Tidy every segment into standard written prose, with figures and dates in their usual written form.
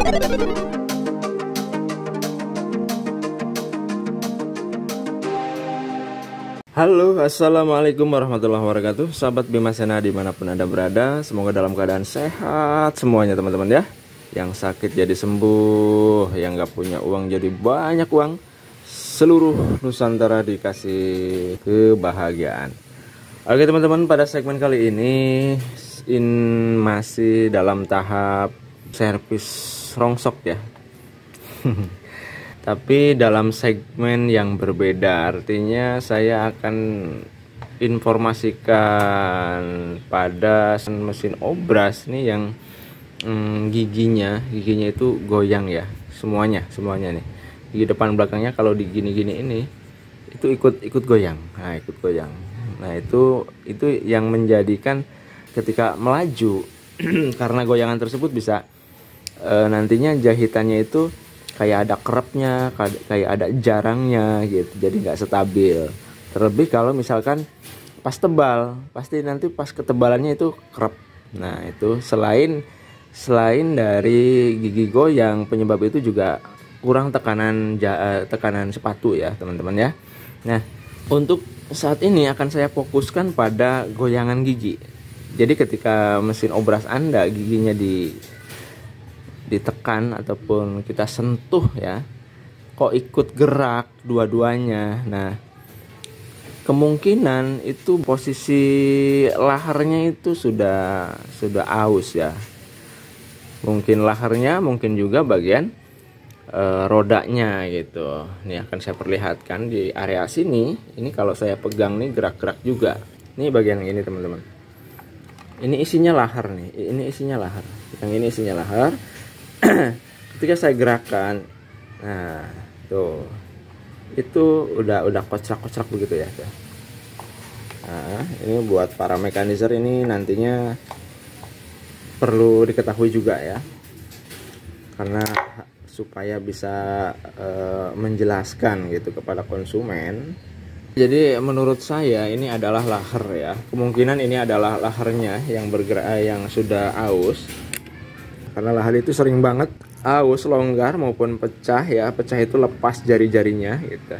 Halo, assalamualaikum warahmatullahi wabarakatuh. Sahabat Bimasena dimanapun Anda berada, semoga dalam keadaan sehat semuanya teman-teman ya. Yang sakit jadi sembuh, yang gak punya uang jadi banyak uang. Seluruh Nusantara dikasih kebahagiaan. Oke teman-teman, pada segmen kali ini masih dalam tahap servis rongsok ya. Tapi dalam segmen yang berbeda, artinya saya akan informasikan pada mesin obras nih yang giginya itu goyang ya, semuanya nih, gigi depan belakangnya kalau digini-gini ini itu ikut goyang. Nah itu yang menjadikan ketika melaju karena goyangan tersebut bisa nantinya jahitannya itu kayak ada kerapnya, kayak ada jarangnya gitu, jadi nggak stabil. Terlebih kalau misalkan pas tebal, pasti nanti pas ketebalannya itu kerap. Nah itu selain dari gigi goyang, penyebab itu juga kurang tekanan sepatu ya teman-teman ya. Nah untuk saat ini akan saya fokuskan pada goyangan gigi. Jadi ketika mesin obras Anda giginya ditekan ataupun kita sentuh ya, kok ikut gerak dua-duanya. Nah kemungkinan itu posisi laharnya itu sudah aus ya, mungkin laharnya, mungkin juga bagian rodanya gitu. Ini akan saya perlihatkan di area sini. Ini kalau saya pegang nih gerak-gerak juga. Ini bagian yang ini teman-teman, ini isinya lahar nih, ini isinya lahar, yang ini isinya lahar. Ketika saya gerakan, nah tuh itu udah kocrak begitu ya. Nah ini buat para mekanizer ini nantinya perlu diketahui juga ya, karena supaya bisa menjelaskan gitu kepada konsumen. Jadi menurut saya ini adalah lahar ya, kemungkinan ini adalah laharnya yang bergerak, yang sudah aus. Karena lahar itu sering banget aus, longgar maupun pecah ya. Pecah itu lepas jari-jarinya gitu.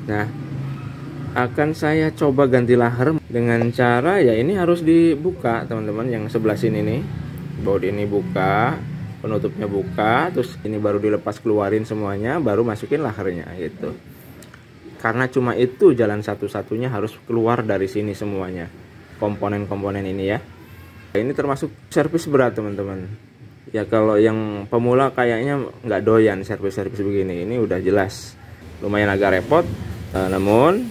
Nah akan saya coba ganti lahar dengan cara ya, ini harus dibuka teman-teman. Yang sebelah sini nih, baut ini buka, penutupnya buka, terus ini baru dilepas, keluarin semuanya, baru masukin laharnya gitu. Karena cuma itu jalan satu-satunya, harus keluar dari sini semuanya, komponen-komponen ini ya. Ini termasuk servis berat teman-teman ya. Kalau yang pemula kayaknya nggak doyan servis begini. Ini udah jelas lumayan agak repot, namun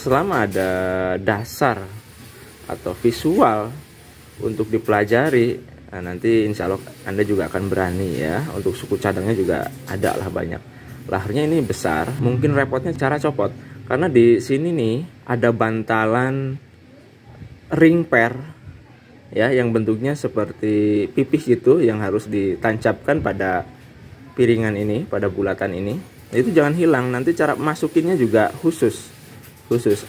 selama ada dasar atau visual untuk dipelajari, nah nanti insya Allah Anda juga akan berani ya. Untuk suku cadangnya juga ada lah banyak. Laharnya ini besar, mungkin repotnya cara copot, karena di sini nih ada bantalan ring per ya, yang bentuknya seperti pipih gitu, yang harus ditancapkan pada piringan ini, pada bulatan ini. Itu jangan hilang. Nanti cara masukinnya juga khusus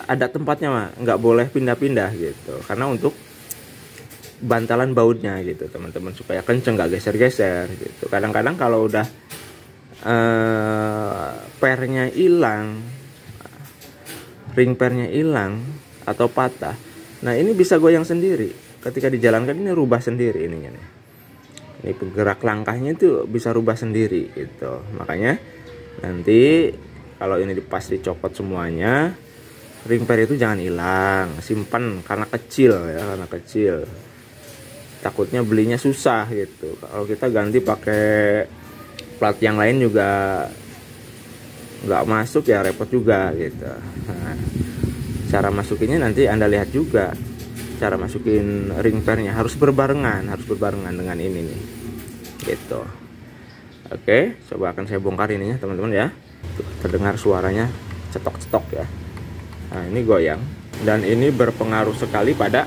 ada tempatnya mah, nggak boleh pindah-pindah gitu, karena untuk bantalan bautnya gitu teman-teman, supaya kenceng, nggak geser-geser gitu. Kadang-kadang kalau udah pernya hilang, ring pernya hilang atau patah, nah ini bisa goyang sendiri. Ketika dijalankan ini rubah sendiri ininya nih. Ini penggerak langkahnya itu bisa rubah sendiri gitu. Makanya nanti kalau ini pas dicopot semuanya, ring per itu jangan hilang, simpan, karena kecil ya, karena kecil. Takutnya belinya susah gitu. Kalau kita ganti pakai plat yang lain juga nggak masuk ya, repot juga gitu. Nah, cara masukinnya nanti Anda lihat juga. Cara masukin ring pernya harus berbarengan dengan ini nih gitu. Oke, coba akan saya bongkar ininya teman-teman ya. Terdengar suaranya cetok-cetok ya. Nah ini goyang, dan ini berpengaruh sekali pada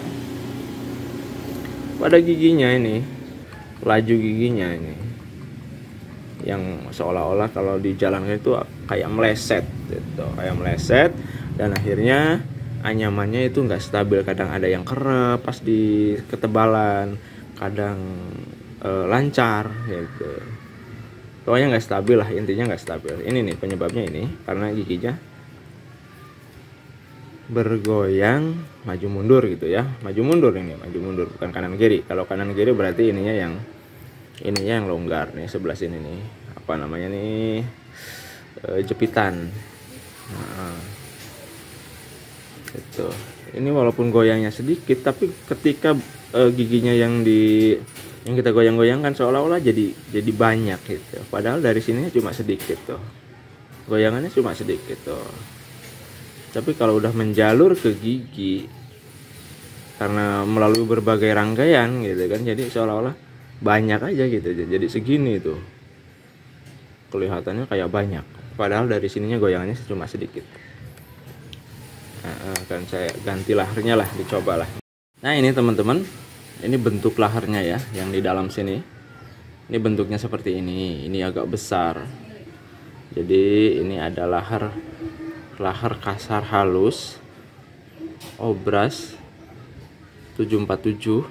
giginya ini, laju giginya ini, yang seolah-olah kalau dijalankan itu kayak meleset gitu, dan akhirnya anyamannya itu nggak stabil. Kadang ada yang kerap pas di ketebalan, kadang lancar gitu. Pokoknya nggak stabil lah, intinya nggak stabil. Ini nih penyebabnya, ini karena giginya bergoyang maju mundur gitu ya, maju mundur, ini maju mundur bukan kanan kiri. Kalau kanan kiri berarti ininya yang longgar nih, sebelah sini nih apa namanya nih, jepitan. Nah, itu ini walaupun goyangnya sedikit, tapi ketika giginya yang kita goyang-goyangkan seolah-olah jadi banyak gitu, padahal dari sininya cuma sedikit tuh, goyangannya cuma sedikit tuh. Tapi kalau udah menjalur ke gigi karena melalui berbagai rangkaian gitu kan, jadi seolah-olah banyak aja gitu, jadi segini tuh kelihatannya kayak banyak, padahal dari sininya goyangannya cuma sedikit. Nah, kan saya ganti laharnya lah, dicoba lah. Nah ini teman-teman, ini bentuk laharnya ya, yang di dalam sini ini bentuknya seperti ini agak besar. Jadi ini ada lahar kasar halus Obras 747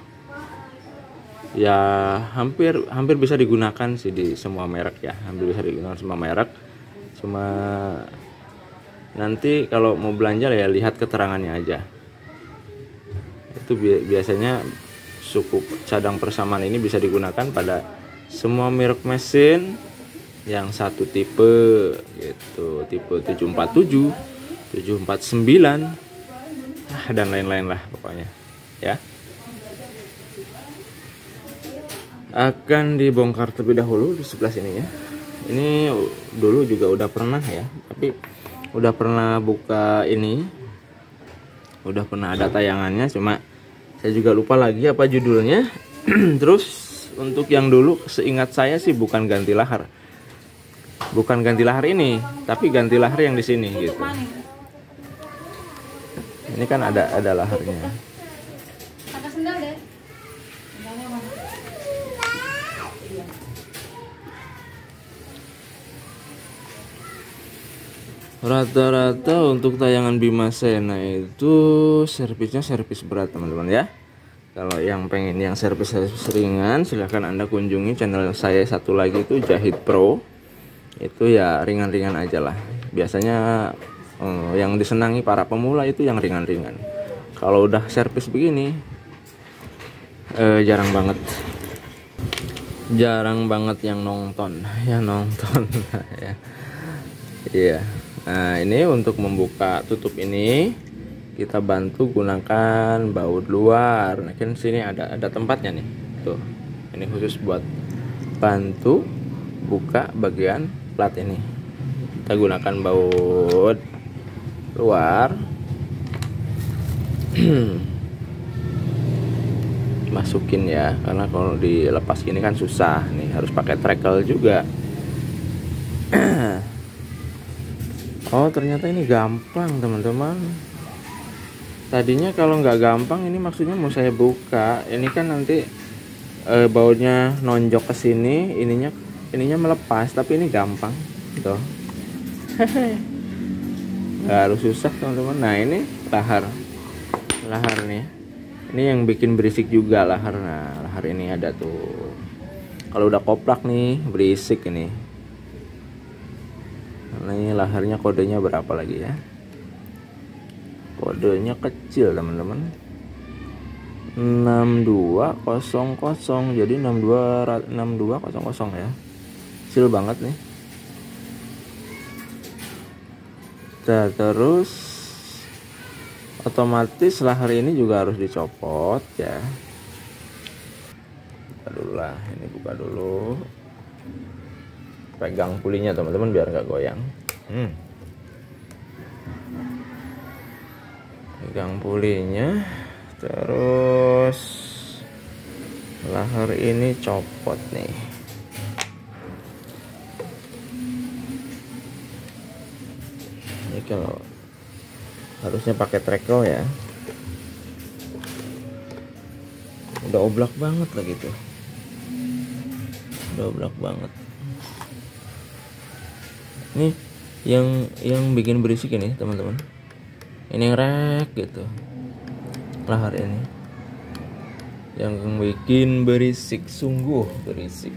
ya, hampir bisa digunakan sih di semua merek ya, hampir bisa digunakan semua merek. Cuma nanti kalau mau belanja ya lihat keterangannya aja. Itu biasanya suku cadang persamaan ini bisa digunakan pada semua merek mesin yang satu tipe gitu, tipe 747, 749, dan lain-lain lah pokoknya ya. Akan dibongkar terlebih dahulu di sebelah sini ya. Ini dulu juga udah pernah ya, tapi udah pernah buka ini, udah pernah ada tayangannya, cuma saya juga lupa lagi apa judulnya. Terus untuk yang dulu seingat saya sih bukan ganti lahar ini, tapi ganti lahar yang di sini gitu. Ini kan ada laharnya. Rata-rata untuk tayangan Bima Sena itu servisnya servis berat teman-teman ya. Kalau yang pengen yang servis ringan, silahkan Anda kunjungi channel saya satu lagi itu Jahit Pro. Itu ya ringan-ringan aja lah. Biasanya yang disenangi para pemula itu yang ringan-ringan. Kalau udah servis begini jarang banget yang nonton ya ya. Iya. Nah ini untuk membuka tutup ini kita bantu gunakan baut luar. Nah kan sini ada tempatnya nih tuh, ini khusus buat bantu buka bagian plat ini. Kita gunakan baut luar. Masukin ya, karena kalau dilepas gini kan susah nih, harus pakai trecle juga. Oh ternyata ini gampang teman-teman. Tadinya kalau nggak gampang, ini maksudnya mau saya buka ini kan nanti bautnya nonjok ke sini, ininya melepas, tapi ini gampang tuh. Nggak harus susah teman-teman. Nah ini lahar nih, ini yang bikin berisik juga lahar. Nah lahar ini ada tuh, kalau udah koplak nih berisik ini. Nah ini laharnya, kodenya berapa lagi ya, kodenya kecil teman-teman, 6200, jadi 6200 ya, kecil banget nih. Nah, terus otomatis lahar ini juga harus dicopot ya. Buka dulu lah, ini buka dulu, pegang pulinya teman-teman biar nggak goyang. Pegang pulinya, terus lahar ini copot nih. Ini kalau harusnya pakai trecle ya, udah oblak banget lah gitu, udah oblak banget. Nih yang bikin berisik ini teman-teman, ini ngerek gitu lahar ini. yang bikin berisik, sungguh berisik.